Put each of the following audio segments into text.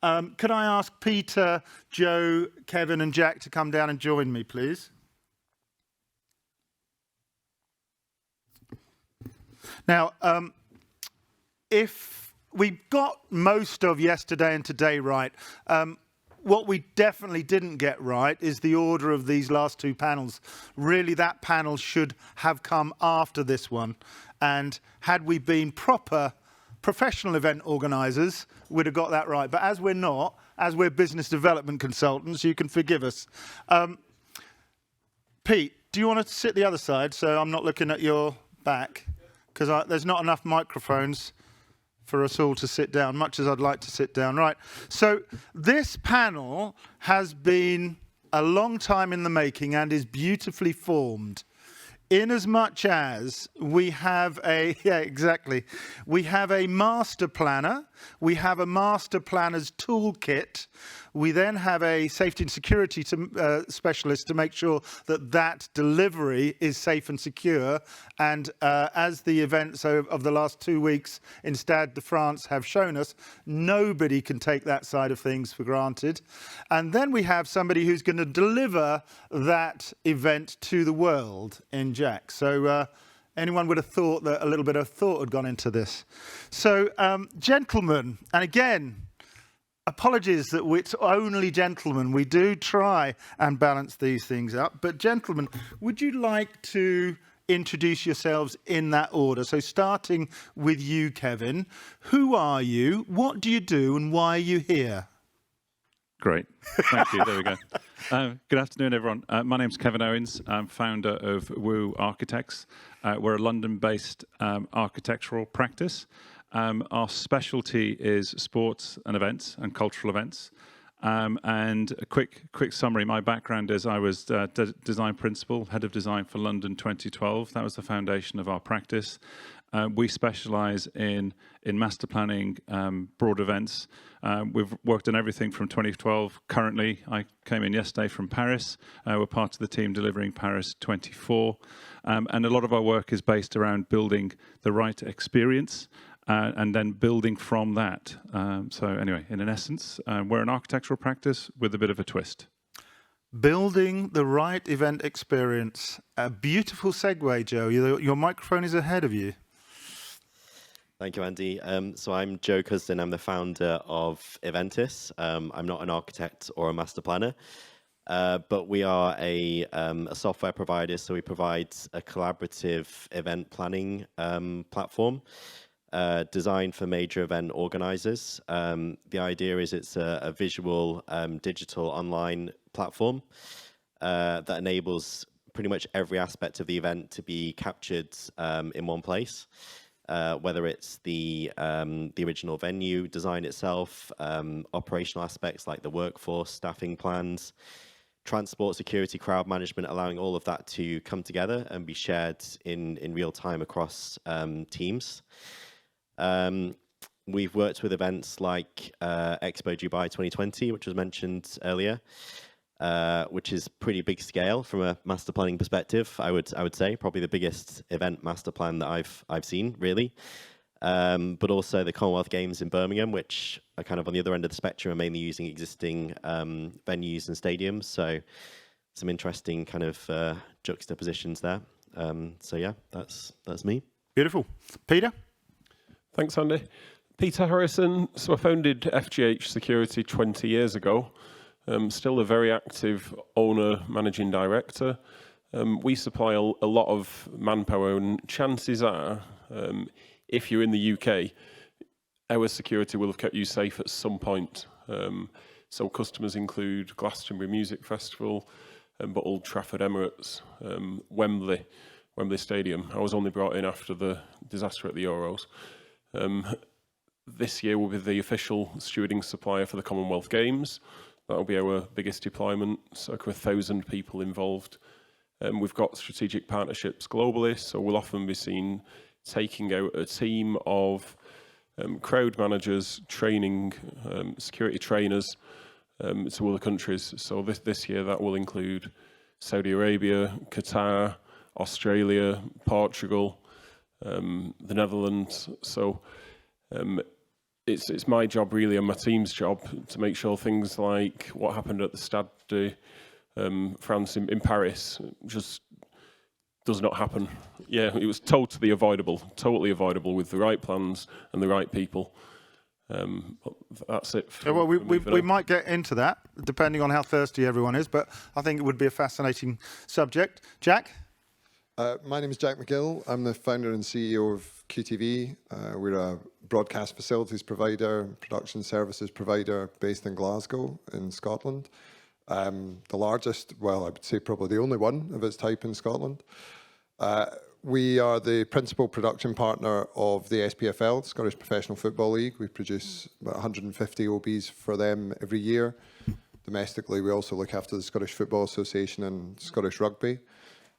Could I ask Peter, Joe, Kevin and Jack to come down and join me, please? Now, if we got most of yesterday and today right, what we definitely didn't get right is the order of these last two panels. Really, that panel should have come after this one. And had we been proper professional event organisers, we'd have got that right. But as we're not, as we're business development consultants, you can forgive us. Pete, do you want to sit the other side so I'm not looking at your back? Because there's not enough microphones for us all to sit down, much as I'd like to sit down. Right, so this panel has been a long time in the making and is beautifully formed. In as much as we have we have a master planner, we have a master planner's toolkit, we then have a safety and security specialist to make sure that that delivery is safe and secure. And as the events of the last 2 weeks in Stade de France have shown us, nobody can take that side of things for granted. And then we have somebody who's going to deliver that event to the world in Jack. So anyone would have thought that a little bit of thought had gone into this. So gentlemen, and again, apologies that it's only gentlemen. We do try and balance these things up. But gentlemen, would you like to introduce yourselves in that order? So starting with you, Kevin. Who are you? What do you do? And why are you here? Great. Thank you. There we go. Good afternoon, everyone. My name's Kevin Owens. I'm founder of Woo Architects. We're a London-based architectural practice. Our specialty is sports and events and cultural events. And a quick summary, my background is I was design principal, head of design for London 2012. That was the foundation of our practice. We specialise in master planning, broad events. We've worked on everything from 2012. Currently, I came in yesterday from Paris. We're part of the team delivering Paris 24. And a lot of our work is based around building the right experience and then building from that. So anyway, in an essence, we're an architectural practice with a bit of a twist. Building the right event experience. A beautiful segue, Joe. Your microphone is ahead of you. Thank you, Andy. So I'm Joe Cusden. I'm the founder of Eventis. I'm not an architect or a master planner, but we are a software provider. So we provide a collaborative event planning platform designed for major event organizers. The idea is it's a visual, digital online platform that enables pretty much every aspect of the event to be captured in one place. Whether it's the original venue design itself, operational aspects like the workforce, staffing plans, transport, security, crowd management, allowing all of that to come together and be shared in real time across teams. We've worked with events like Expo Dubai 2020, which was mentioned earlier, which is pretty big scale from a master planning perspective. I would say probably the biggest event master plan that I've seen, really. But also the Commonwealth Games in Birmingham, which are kind of on the other end of the spectrum, are mainly using existing venues and stadiums. So some interesting kind of juxtapositions there. So yeah, that's me. Beautiful. Peter? Thanks, Andy. Peter Harrison. So I founded FGH Security 20 years ago. Still a very active owner, managing director. We supply a lot of manpower, and chances are, if you're in the UK, our security will have kept you safe at some point. So customers include Glastonbury Music Festival, but Old Trafford Emirates, Wembley Stadium. I was only brought in after the disaster at the Euros. This year we'll be the official stewarding supplier for the Commonwealth Games. That'll be our biggest deployment, circa 1,000 people involved. We've got strategic partnerships globally, so we'll often be seen taking out a team of crowd managers, training security trainers to other countries. So this year that will include Saudi Arabia, Qatar, Australia, Portugal, the Netherlands. So it's my job really and my team's job to make sure things like what happened at the Stade de France in Paris just does not happen. Yeah, it was totally avoidable with the right plans and the right people. That's it. Well, we might get into that, depending on how thirsty everyone is, but I think it would be a fascinating subject. Jack? My name is Jack McGill. I'm the founder and CEO of QTV. We're a broadcast facilities provider, production services provider based in Glasgow in Scotland. The largest, well, I would say probably the only one of its type in Scotland. We are the principal production partner of the SPFL, Scottish Professional Football League. We produce about 150 OBs for them every year. Domestically, we also look after the Scottish Football Association and Scottish Rugby.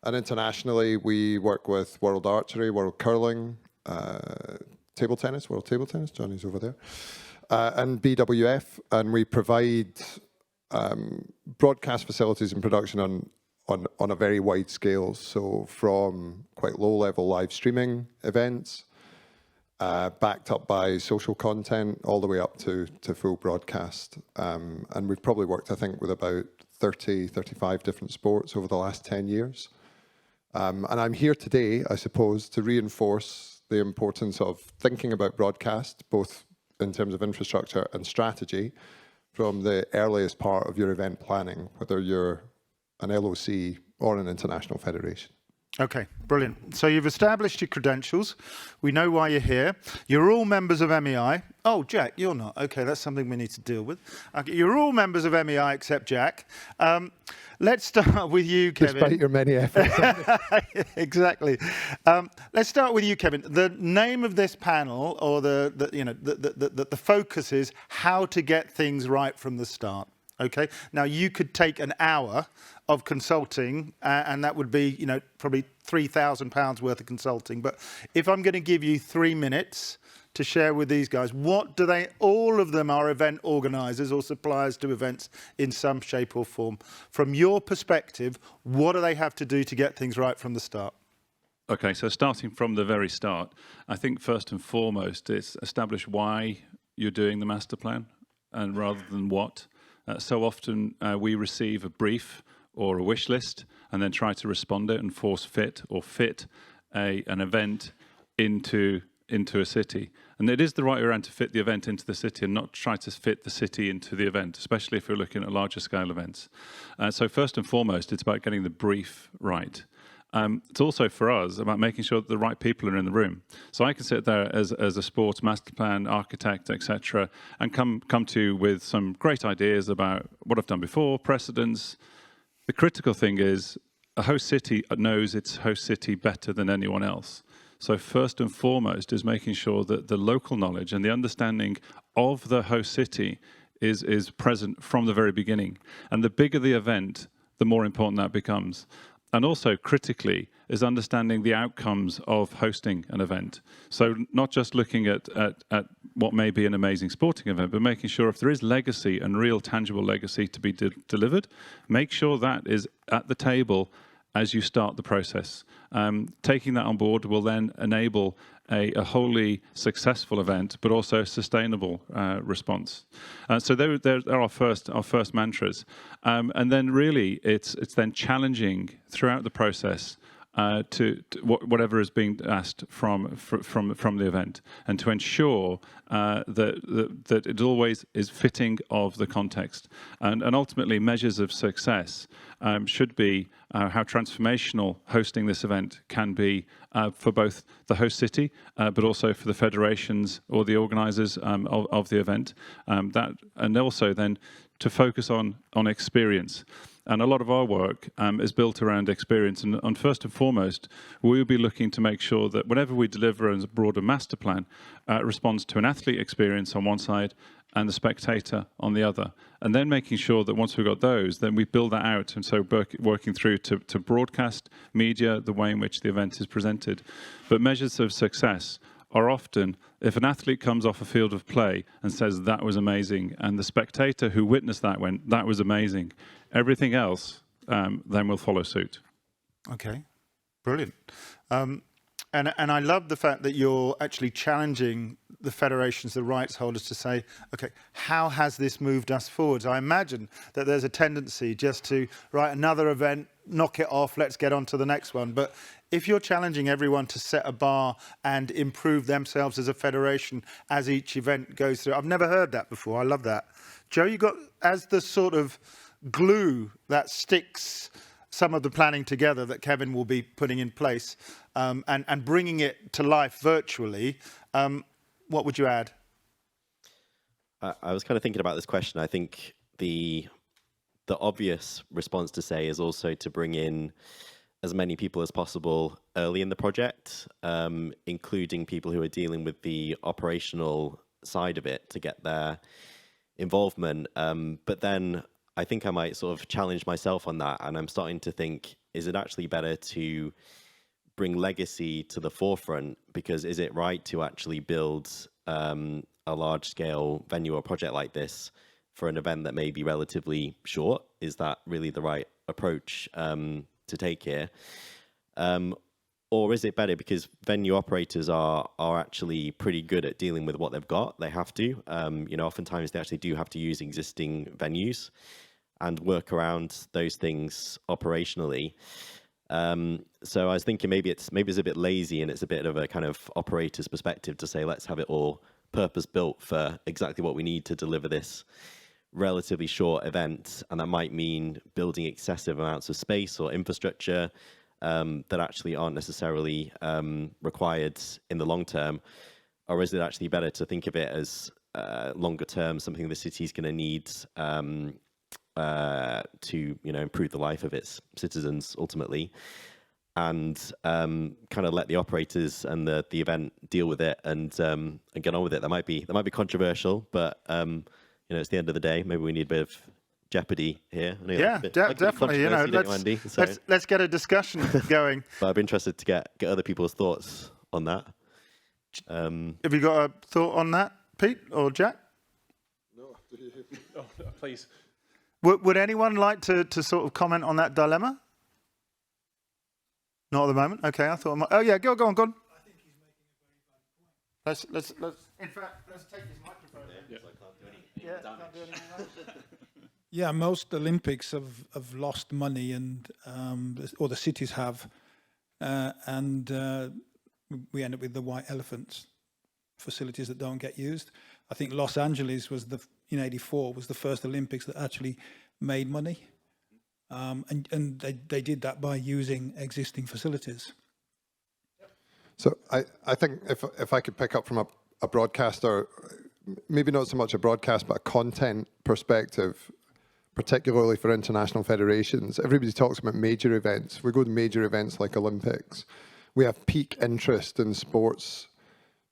And internationally, we work with World Archery, World Curling, Table Tennis, World Table Tennis, Johnny's over there, and BWF, and we provide broadcast facilities and production on a very wide scale. So from quite low-level live streaming events, backed up by social content, all the way up to full broadcast. And we've probably worked, I think, with about 35 different sports over the last 10 years. And I'm here today, I suppose, to reinforce the importance of thinking about broadcast, both in terms of infrastructure and strategy, from the earliest part of your event planning, whether you're an LOC or an international federation. Okay, brilliant. So you've established your credentials. We know why you're here. You're all members of MEI. Oh, Jack, you're not. Okay, that's something we need to deal with. Okay, you're all members of MEI except Jack. Let's start with you, Kevin. Despite your many efforts. Exactly. Let's start with you, Kevin. The name of this panel, or the focus is how to get things right from the start. Okay. Now you could take an hour of consulting, and that would be, probably £3,000 worth of consulting. But if I'm going to give you 3 minutes to share with these guys, what do they? All of them are event organisers or suppliers to events in some shape or form. From your perspective, what do they have to do to get things right from the start? Okay, so starting from the very start, I think first and foremost, it's establish why you're doing the master plan, and rather than what. So often we receive a brief or a wish list and then try to respond it and force fit or fit an event into a city. And it is the right way around to fit the event into the city and not try to fit the city into the event, especially if you're looking at larger scale events. So first and foremost, it's about getting the brief right. It's also for us about making sure that the right people are in the room. So I can sit there as a sports master plan architect, etc., and come to you with some great ideas about what I've done before, precedents. The critical thing is a host city knows its host city better than anyone else. So first and foremost is making sure that the local knowledge and the understanding of the host city is present from the very beginning. And the bigger the event, the more important that becomes. And also, critically, is understanding the outcomes of hosting an event. So not just looking at what may be an amazing sporting event, but making sure if there is legacy and real tangible legacy to be delivered, make sure that is at the table as you start the process. Taking that on board will then enable a wholly successful event, but also a sustainable response. So there are our first mantras, and then really it's then challenging throughout the process to whatever is being asked from the event, and to ensure that it always is fitting of the context, and ultimately measures of success should be how transformational hosting this event can be for both the host city, but also for the federations or the organisers of the event. And also then to focus on experience. And a lot of our work is built around experience. And first and foremost, we'll be looking to make sure that whenever we deliver as a broader master plan, it responds to an athlete experience on one side and the spectator on the other. And then making sure that once we've got those, then we build that out. And so working through to broadcast, media, the way in which the event is presented. But measures of success are often, if an athlete comes off a field of play and says, that was amazing, and the spectator who witnessed that went, that was amazing, everything else then will follow suit. Okay, brilliant. And I love the fact that you're actually challenging the federations, the rights holders, to say, okay, how has this moved us forwards? I imagine that there's a tendency just to, right, another event, knock it off, let's get on to the next one. But if you're challenging everyone to set a bar and improve themselves as a federation as each event goes through, I've never heard that before. I love that. Joe, you got, as the sort of glue that sticks some of the planning together that Kevin will be putting in place, and bringing it to life virtually, what would you add? I was kind of thinking about this question. I think the obvious response to say is also to bring in as many people as possible early in the project, including people who are dealing with the operational side of it to get their involvement. But then I think I might sort of challenge myself on that, and I'm starting to think, is it actually better to bring legacy to the forefront? Because is it right to actually build a large-scale venue or project like this for an event that may be relatively short? Is that really the right approach to take here? Or is it better, because venue operators are actually pretty good at dealing with what they've got? They have to. You know, oftentimes they actually do have to use existing venues and work around those things operationally. So I was thinking maybe it's a bit lazy, and it's a bit of a kind of operator's perspective to say, let's have it all purpose built for exactly what we need to deliver this relatively short event. And that might mean building excessive amounts of space or infrastructure that actually aren't necessarily required in the long term. Or is it actually better to think of it as longer term, something the city's going to need to, you know, improve the life of its citizens ultimately, and kind of let the operators and the event deal with it and get on with it? That might be controversial, but you know, it's the end of the day. Maybe we need a bit of jeopardy here. Yeah, definitely. You know, let's get a discussion going. But I'm interested to get other people's thoughts on that. Have you got a thought on that, Pete or Jack? No, please. Would anyone like to sort of comment on that dilemma? Not at the moment. Okay, I thought I might. Oh yeah, go on. I think he's making a very valid point. Let's. In fact, let's take his microphone. Yeah. So I can't do anything damage. Yeah, most Olympics have lost money, and or the cities have, and we end up with the white elephants, facilities that don't get used. I think Los Angeles was in '84 was the first Olympics that actually made money, and they did that by using existing facilities. So I think if I could pick up from a broadcaster, maybe not so much a broadcast, but a content perspective, particularly for international federations. Everybody talks about major events. We go to major events like Olympics. We have peak interest in sports,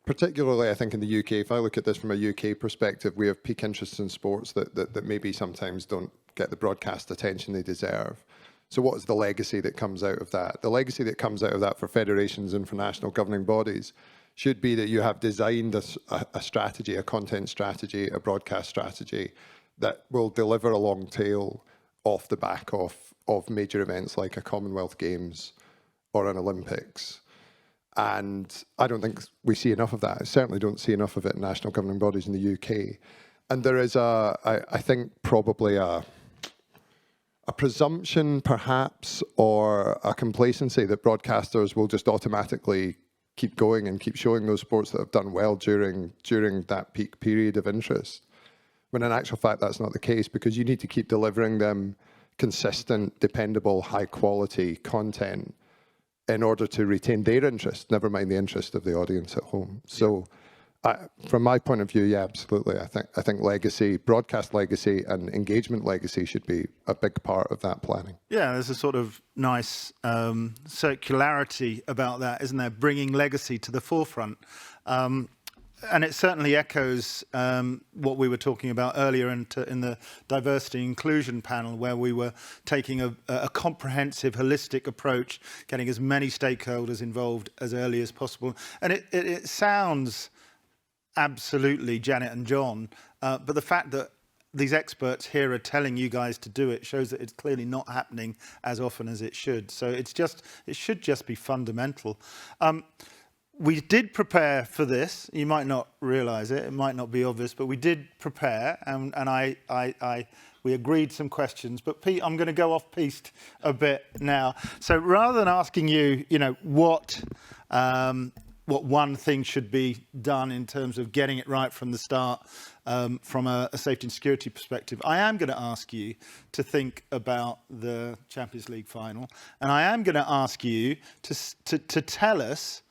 particularly I think in the UK. If I look at this from a UK perspective, we have peak interest in sports that maybe sometimes don't get the broadcast attention they deserve. So what is the legacy that comes out of that? The legacy that comes out of that for federations and for national governing bodies should be that you have designed a strategy, a content strategy, a broadcast strategy that will deliver a long tail off the back of major events like a Commonwealth Games or an Olympics. And I don't think we see enough of that. I certainly don't see enough of it in national governing bodies in the UK. And there is I think probably a presumption perhaps, or a complacency that broadcasters will just automatically keep going and keep showing those sports that have done well during that peak period of interest. When in actual fact, that's not the case, because you need to keep delivering them consistent, dependable, high quality content in order to retain their interest, never mind the interest of the audience at home. So from my point of view, yeah, absolutely. I think legacy, broadcast legacy and engagement legacy should be a big part of that planning. Yeah, there's a sort of nice circularity about that, isn't there? Bringing legacy to the forefront. And it certainly echoes what we were talking about earlier in the diversity inclusion panel, where we were taking a comprehensive, holistic approach, getting as many stakeholders involved as early as possible. And it sounds absolutely Janet and John, but the fact that these experts here are telling you guys to do it shows that it's clearly not happening as often as it should. So it should just be fundamental. We did prepare for this. You might not realise it. It might not be obvious, but we did prepare, and we agreed some questions. But Pete, I'm going to go off piste a bit now. So rather than asking you, what one thing should be done in terms of getting it right from the start, from a safety and security perspective, I am going to ask you to think about the Champions League final, and I am going to ask you to tell us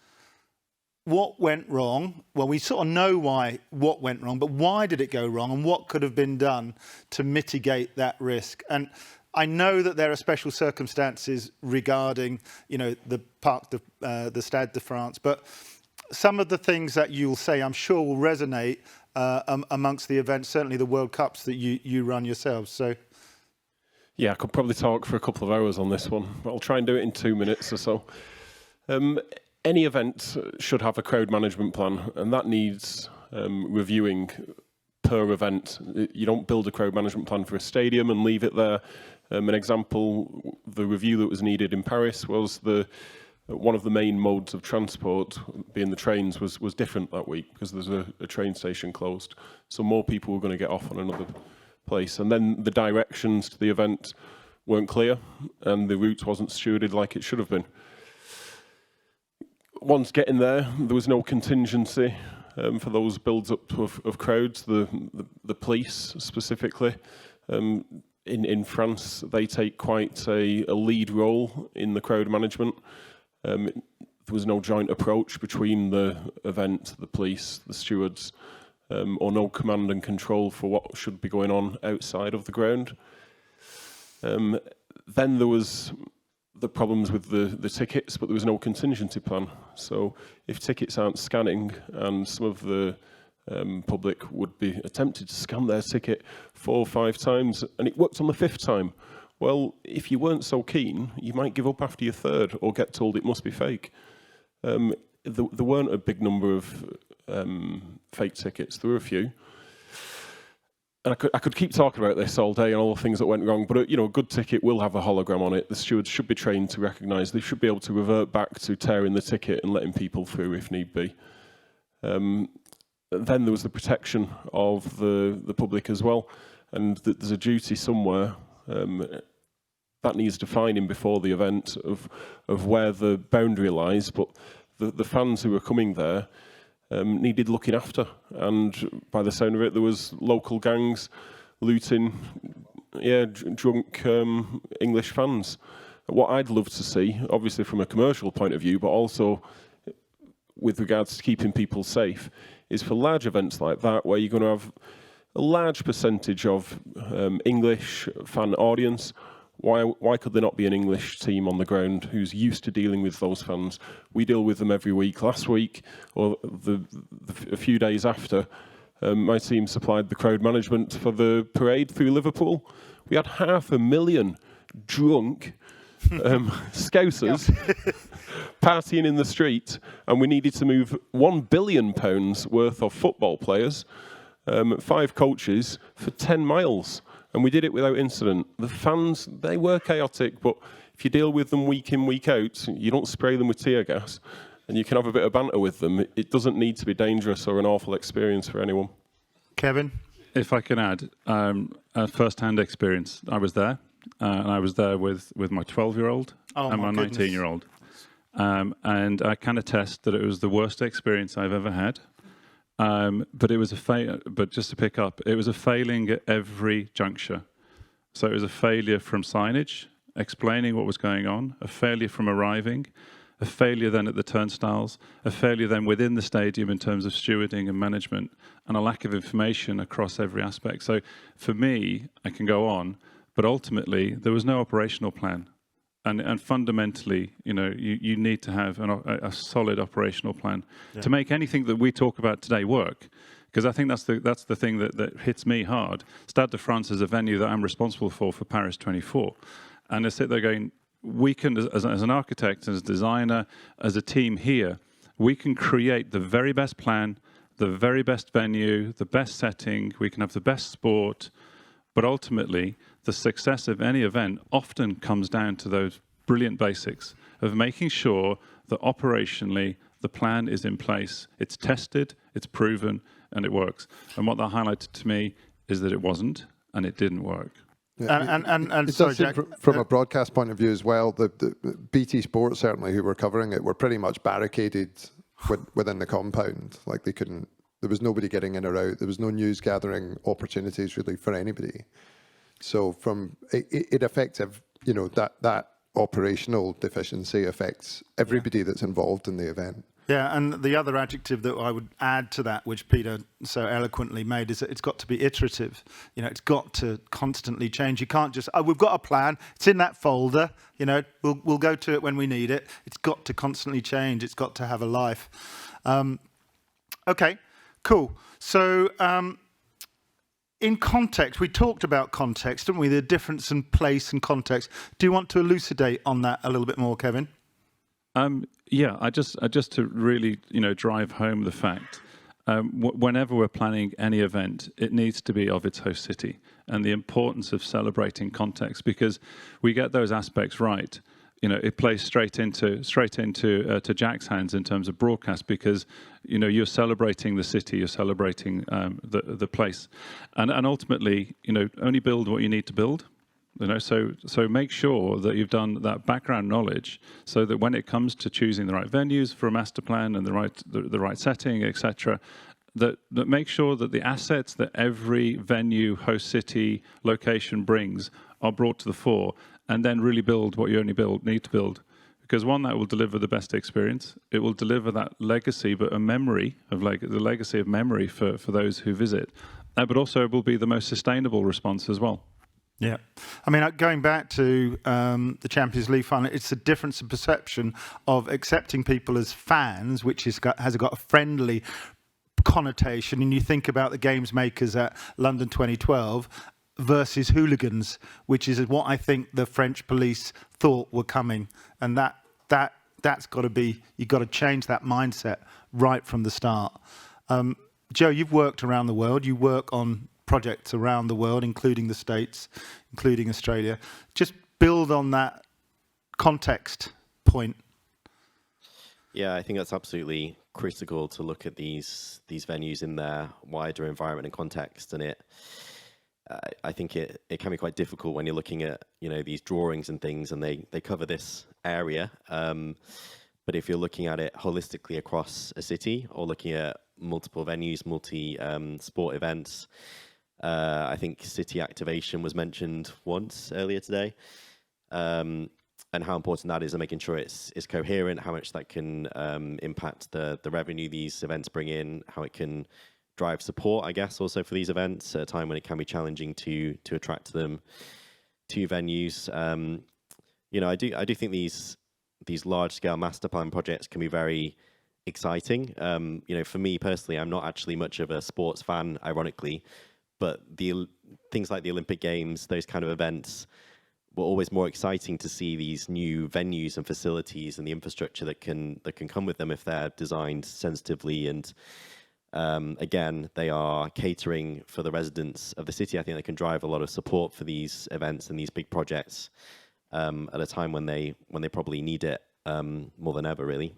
what went wrong. Well, we sort of know what went wrong, but why did it go wrong, and what could have been done to mitigate that risk? And I know that there are special circumstances regarding, the the Stade de France, but some of the things that you'll say, I'm sure, will resonate amongst the events, certainly the World Cups that you run yourselves. So, yeah, I could probably talk for a couple of hours on this one, but I'll try and do it in 2 minutes or so. Any event should have a crowd management plan, and that needs reviewing per event. You don't build a crowd management plan for a stadium and leave it there. An example, the review that was needed in Paris was one of the main modes of transport, being the trains, was different that week because there's a train station closed. So more people were going to get off on another place. And then the directions to the event weren't clear, and the route wasn't stewarded like it should have been. Once getting there was no contingency for those builds-up of crowds. The police, specifically, in France, they take quite a lead role in the crowd management. There was no joint approach between the event, the police, the stewards, or no command and control for what should be going on outside of the ground. Then there was the problems with the tickets, but there was no contingency plan. So if tickets aren't scanning, and some of the public would be attempted to scan their ticket 4 or 5 times, and it worked on the 5th time, well, if you weren't so keen, you might give up after your 3rd or get told it must be fake. There weren't a big number of fake tickets. There were a few. And I could keep talking about this all day and all the things that went wrong, but a good ticket will have a hologram on it. The stewards should be trained to recognise. They should be able to revert back to tearing the ticket and letting people through if need be. Then there was the protection of the public as well, and there's a duty somewhere that needs defining before the event of where the boundary lies. But the fans who were coming there needed looking after, and by the sound of it, there was local gangs looting, drunk English fans. What I'd love to see, obviously from a commercial point of view, but also with regards to keeping people safe, is for large events like that, where you're going to have a large percentage of English fan audience. Why could there not be an English team on the ground who's used to dealing with those fans? We deal with them every week. Last week, or a few days after, my team supplied the crowd management for the parade through Liverpool. We had 500,000 drunk Scousers partying in the street, and we needed to move £1 billion worth of football players, 5 coaches, for 10 miles. And we did it without incident. The fans, they were chaotic, but if you deal with them week in, week out, you don't spray them with tear gas, and you can have a bit of banter with them. It doesn't need to be dangerous or an awful experience for anyone. Kevin? If I can add, a first-hand experience. I was there, and I was there with my 12-year-old and my 19-year-old. And I can attest that it was the worst experience I've ever had. But it was but just to pick up, it was a failing at every juncture. So it was a failure from signage, explaining what was going on, a failure from arriving, a failure then at the turnstiles, a failure then within the stadium in terms of stewarding and management, and a lack of information across every aspect. So for me, I can go on, but ultimately there was no operational plan. And fundamentally, you need to have a solid operational plan to make anything that we talk about today work. Because I think that's the thing that hits me hard. Stade de France is a venue that I'm responsible for Paris 24. And I sit there going, we can, as an architect, as a designer, as a team here, we can create the very best plan, the very best venue, the best setting, we can have the best sport, But ultimately, the success of any event often comes down to those brilliant basics of making sure that operationally the plan is in place, it's tested, it's proven, and it works. And what that highlighted to me is that it wasn't, and it didn't work. And It sorry, does seem Jack. from a broadcast point of view as well, the BT Sport, certainly, who were covering it, were pretty much barricaded within the compound. Like they couldn't, there was nobody getting in or out. There was no news gathering opportunities really for anybody. So it affects, that operational deficiency affects everybody that's involved in the event. Yeah, and the other adjective that I would add to that, which Peter so eloquently made, is that it's got to be iterative. It's got to constantly change. You can't just, we've got a plan, it's in that folder, we'll go to it when we need it. It's got to constantly change. It's got to have a life. Okay, cool. So in context, we talked about context, didn't we? The difference in place and context. Do you want to elucidate on that a little bit more, Kevin? Yeah, I just to really drive home the fact, whenever we're planning any event, it needs to be of its host city, and the importance of celebrating context, because we get those aspects right. It plays straight into to Jack's hands in terms of broadcast, because you're celebrating the city, you're celebrating the place, and ultimately only build what you need to build. So make sure that you've done that background knowledge, so that when it comes to choosing the right venues for a master plan and the right setting, etc., that make sure that the assets that every venue, host city, location brings are brought to the fore, and then really build what you need to build. Because one, that will deliver the best experience. It will deliver that legacy, but a memory of the legacy of memory for those who visit. But also it will be the most sustainable response as well. Yeah. I mean, going back to the Champions League final, it's a difference in perception of accepting people as fans, which has got a friendly connotation. And you think about the games makers at London 2012 versus hooligans, which is what I think the French police thought were coming. And that's got to be, you've got to change that mindset right from the start. Joe, you've worked around the world. You work on projects around the world, including the States, including Australia. Just build on that context point. Yeah, I think that's absolutely critical to look at these venues in their wider environment and context. And I think it can be quite difficult when you're looking at these drawings and things, and they cover this area. But if you're looking at it holistically across a city, or looking at multiple venues, sport events. I think city activation was mentioned once earlier today, and how important that is, and making sure it's coherent, how much that can impact the revenue these events bring in, how it can drive support, I guess, also for these events at a time when it can be challenging to attract them to venues. I do think these large scale master plan projects can be very exciting. For me personally, I'm not actually much of a sports fan, ironically. But the things like the Olympic Games, those kind of events, were always more exciting to see these new venues and facilities and the infrastructure that can come with them if they're designed sensitively. And again, they are catering for the residents of the city. I think they can drive a lot of support for these events and these big projects at a time when they probably need it more than ever, really.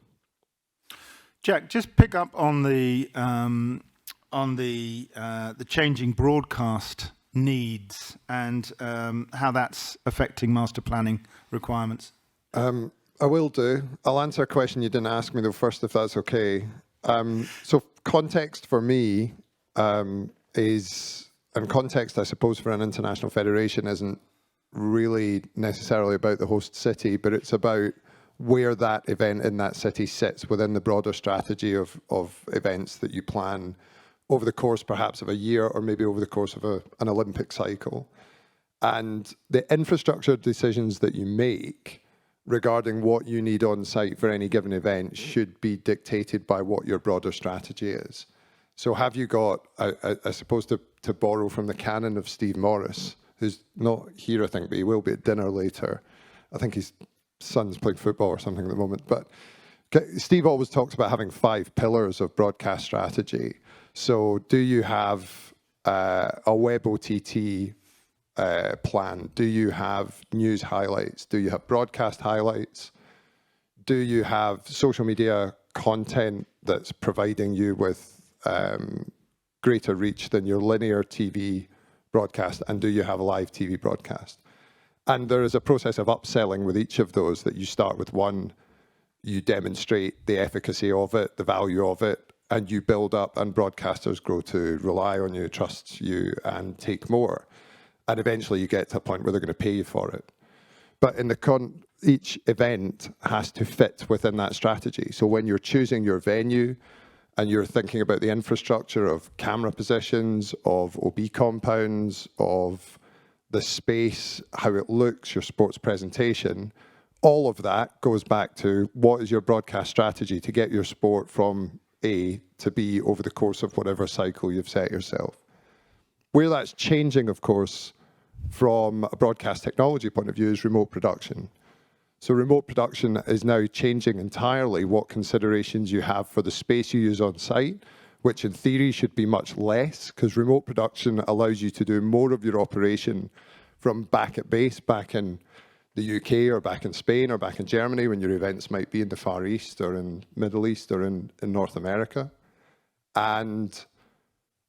Jack, just pick up on the changing broadcast needs and how that's affecting master planning requirements. I will do. I'll answer a question you didn't ask me though first, if that's okay. So context for me is, and context I suppose for an international federation isn't really necessarily about the host city, but it's about where that event in that city sits within the broader strategy of events that you plan over the course perhaps of a year, or maybe over the course of an Olympic cycle. And the infrastructure decisions that you make regarding what you need on site for any given event should be dictated by what your broader strategy is. So have you got, I suppose to borrow from the canon of Steve Morris, who's not here, I think, but he will be at dinner later. I think his son's playing football or something at the moment. But Steve always talks about having 5 pillars of broadcast strategy. So do you have a web OTT plan? Do you have news highlights? Do you have broadcast highlights? Do you have social media content that's providing you with greater reach than your linear TV broadcast? And do you have a live TV broadcast? And there is a process of upselling with each of those, that you start with one, you demonstrate the efficacy of it, the value of it, and you build up, and broadcasters grow to rely on you, trust you, and take more. And eventually you get to a point where they're going to pay you for it. But in each event has to fit within that strategy. So when you're choosing your venue and you're thinking about the infrastructure of camera positions, of OB compounds, of the space, how it looks, your sports presentation, all of that goes back to what is your broadcast strategy to get your sport from A to B over the course of whatever cycle you've set yourself. Where that's changing, of course, from a broadcast technology point of view is remote production. So remote production is now changing entirely what considerations you have for the space you use on site, which in theory should be much less, because remote production allows you to do more of your operation from back at base, back in the UK or back in Spain or back in Germany, when your events might be in the Far East or in Middle East or in North America.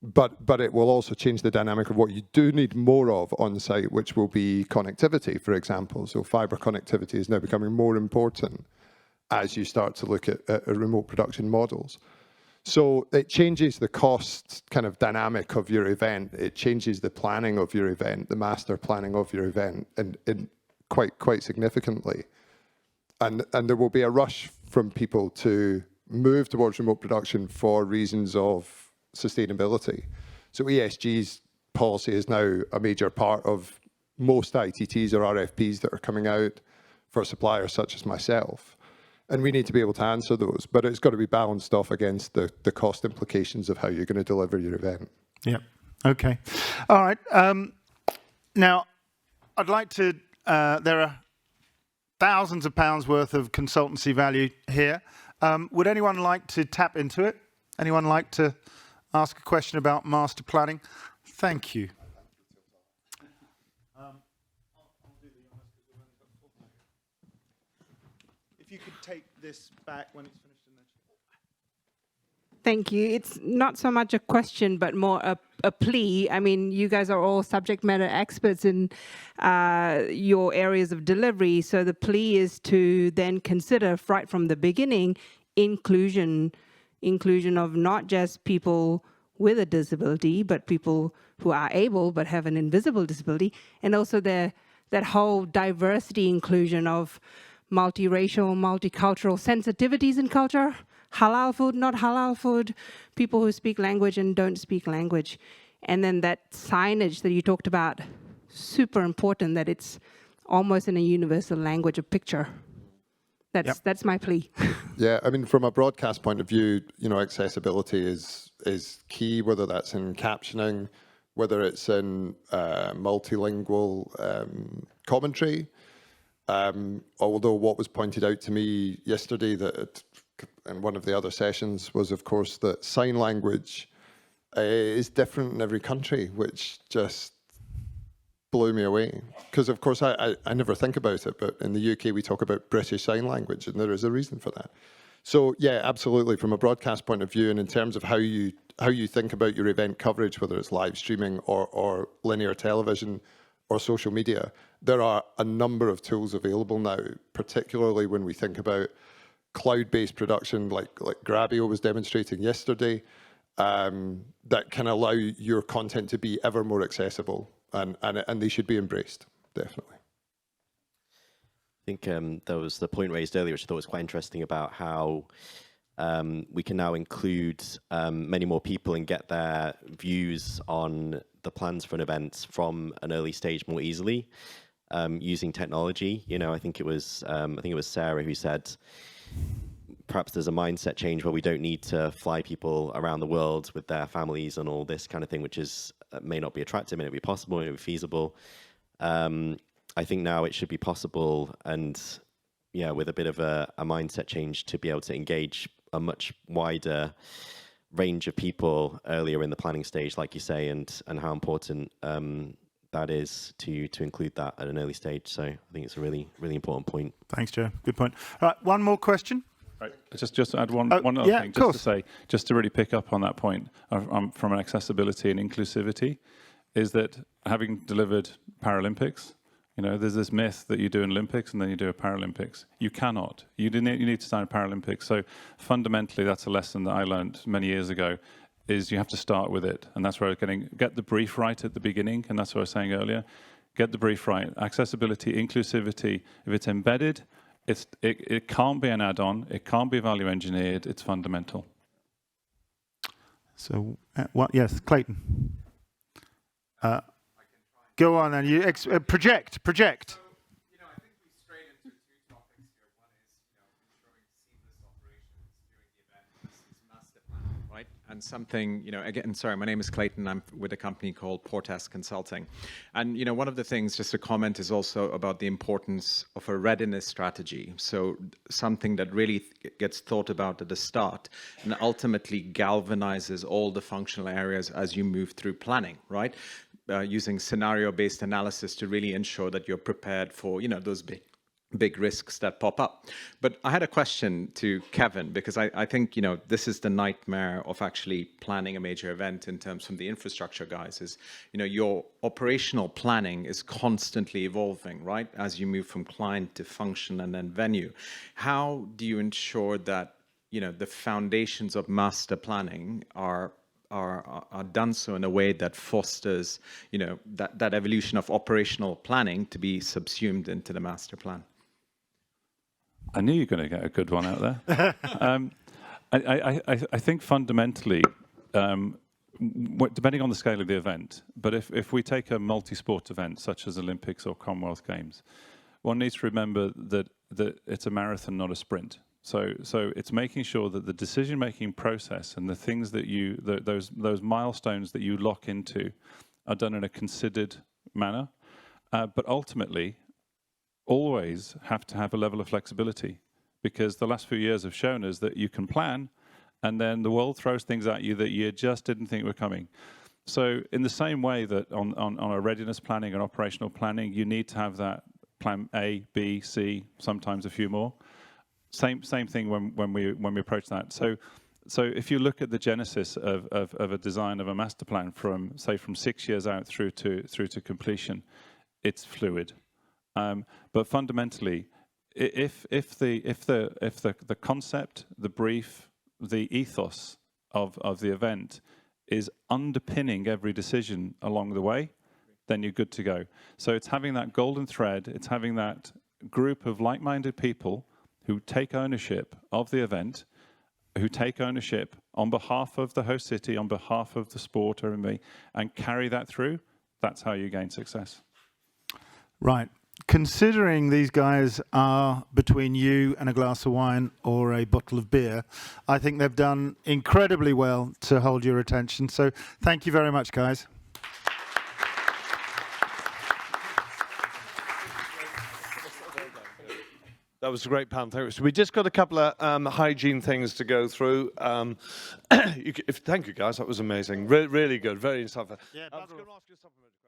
But it will also change the dynamic of what you do need more of on site, which will be connectivity, for example. So fiber connectivity is now becoming more important as you start to look at remote production models. So it changes the cost kind of dynamic of your event. It changes the planning of your event, the master planning of your event, and quite significantly. And there will be a rush from people to move towards remote production for reasons of sustainability. So ESG's policy is now a major part of most ITTs or RFPs that are coming out for suppliers such as myself. And we need to be able to answer those, but it's got to be balanced off against the cost implications of how you're going to deliver your event. Yeah. Okay. All right. Now, I'd like to, there are thousands of pounds worth of consultancy value here. Would anyone like to tap into it? Anyone like to ask a question about master planning? Thank you. If you could take this back when it's finished. Thank you. It's not so much a question, but more a plea. I mean, you guys are all subject matter experts in your areas of delivery. So the plea is to then consider right from the beginning inclusion of not just people with a disability, but people who are able but have an invisible disability, and also that whole diversity inclusion of multiracial, multicultural sensitivities in culture, halal food, not halal food, people who speak language and don't speak language. And then that signage that you talked about, super important that it's almost in a universal language of picture. That's my plea. Yeah, I mean, from a broadcast point of view, you know, accessibility is key, whether that's in captioning, whether it's in multilingual commentary. Although what was pointed out to me yesterday in one of the other sessions was, of course, that sign language is different in every country, which just blew me away. Because, of course, I never think about it, but in the UK we talk about British Sign Language, and there is a reason for that. So, yeah, absolutely, from a broadcast point of view, and in terms of how you think about your event coverage, whether it's live streaming or linear television or social media, there are a number of tools available now, particularly when we think about cloud-based production, like Grabio was demonstrating yesterday, that can allow your content to be ever more accessible, and they should be embraced, definitely. I think there was the point raised earlier, which I thought was quite interesting, about how we can now include many more people and get their views on the plans for an event from an early stage more easily using technology. You know, I think it was Sarah who said perhaps there's a mindset change where we don't need to fly people around the world with their families and all this kind of thing, which is may not be attractive, may not be possible, may not be feasible. I think now it should be possible, and yeah, with a bit of a mindset change to be able to engage a much wider range of people earlier in the planning stage, like you say, and how important that is to include that at an early stage. So I think it's a really, really important point. Thanks, Joe. Good point. All right, one more question. Right. Just to add one other yeah, thing, of course. just to really pick up on that point from an accessibility and inclusivity, is that having delivered Paralympics, you know, there's this myth that you do an Olympics and then you do a Paralympics. You cannot. You need to start a Paralympics. So fundamentally, that's a lesson that I learned many years ago, is you have to start with it. And that's where get the brief right at the beginning. And that's what I was saying earlier. Get the brief right. Accessibility, inclusivity, if it's embedded, it can't be an add-on. It can't be value engineered. It's fundamental. So, yes, Clayton. Go on, and you project. So, you know, I think we strayed into two topics here. One is, you know, ensuring seamless operations during the event. This is master planning, right? And something, you know, again, sorry, my name is Clayton. I'm with a company called Portas Consulting. And, you know, one of the things, just to comment, is also about the importance of a readiness strategy. So something that really gets thought about at the start and ultimately galvanizes all the functional areas as you move through planning, right? Using scenario-based analysis to really ensure that you're prepared for, you know, those big risks that pop up. But I had a question to Kevin, because I think, you know, this is the nightmare of actually planning a major event in terms from the infrastructure guys, is, you know, your operational planning is constantly evolving, right? As you move from client to function and then venue. How do you ensure that, you know, the foundations of master planning are done so in a way that fosters, you know, that evolution of operational planning to be subsumed into the master plan? I knew you were going to get a good one out there. I think fundamentally, depending on the scale of the event, but if we take a multi-sport event such as Olympics or Commonwealth Games, one needs to remember that it's a marathon, not a sprint. So it's making sure that the decision-making process and the things that those milestones that you lock into are done in a considered manner, but ultimately always have to have a level of flexibility, because the last few years have shown us that you can plan and then the world throws things at you that you just didn't think were coming. So in the same way that on a readiness planning and operational planning, you need to have that plan A, B, C, sometimes a few more. Same thing when we approach that. So if you look at the genesis of a design of a master plan from 6 years out through to completion, it's fluid. But fundamentally, if the concept, the brief, the ethos of the event is underpinning every decision along the way, then you're good to go. So it's having that golden thread. It's having that group of like-minded people who take ownership of the event, who take ownership on behalf of the host city, on behalf of the sport, and carry that through. That's how you gain success. Right. Considering these guys are between you and a glass of wine or a bottle of beer, I think they've done incredibly well to hold your attention. So thank you very much, guys. That was a great panel. So we just got a couple of hygiene things to go through. Thank you, guys. That was amazing. Really good. Very insightful. Yeah, I was going to ask you a supplementary question.